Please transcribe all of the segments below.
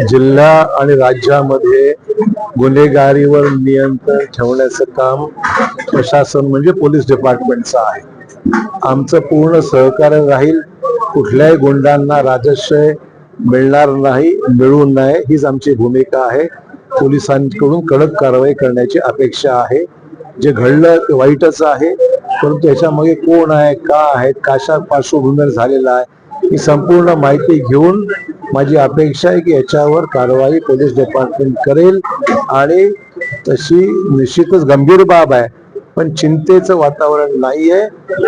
जिल्हा आणि राज्यामध्ये गुन्हेगारीवर नियंत्रण ठेवण्याचं काम प्रशासन म्हणजे पोलीस डिपार्टमेंटचं आहे। आमचं पूर्ण सहकार्य राहील। कुठल्याही गुंडांना राजश्रय मिळणार नाही, मिळू नये हीच आमची भूमिका आहे। पोलिसांकडून कडक कारवाई करण्याची अपेक्षा आहे। जे घडलं ते वाईटच आहे, परंतु याच्यामागे कोण आहे, का आहे, कशा पार्श्वभूमीवर झालेला आहे ही संपूर्ण माहिती घेऊन माझी अपेक्षा आहे की याच्यावर कारवाई पोलीस डिपार्टमेंट करेल आणि तशी निश्चितच गंभीर बाब आहे, पण चिंतेचं वातावरण नाहीये।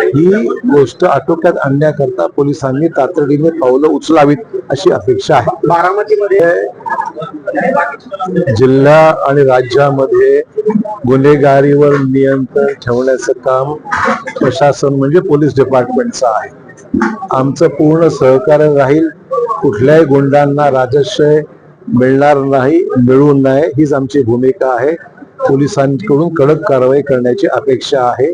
ही गोष्ट आटोक्यात आणण्याकरता पोलिसांनी तातडीने पावलं उचलावीत अशी अपेक्षा आहे। बारामतीमध्ये जिल्हा आणि राज्यामध्ये गुन्हेगारीवर नियंत्रण ठेवण्याचं काम प्रशासन म्हणजे पोलीस डिपार्टमेंटचं आहे। आमचं पूर्ण सहकार्य राहील। कुठल्याही गुंडांना राजश्रय मिळणार नाही, मिळू नये हीच आमची भूमिका आहे। पोलिसांकडून कडक कारवाई करण्याची अपेक्षा आहे।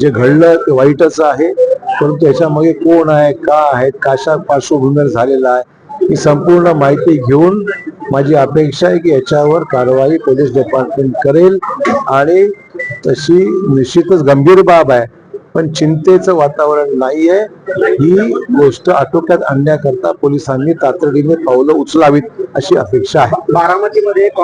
जे घडलं ते वाईटच आहे, परंतु याच्यामागे कोण आहे, का आहे, कशा पार्श्वभूमीवर झालेला आहे ही संपूर्ण माहिती घेऊन माझी अपेक्षा आहे की याच्यावर कारवाई पोलीस डिपार्टमेंट करेल आणि तशी निश्चितच गंभीर बाब आहे, पण चिंतेचं वातावरण नाहीये। ही गोष्ट आटोक्यात आणण्याकरता पोलिसांनी तातडीने पावलं उचलावीत अशी अपेक्षा आहे। बारामतीमध्ये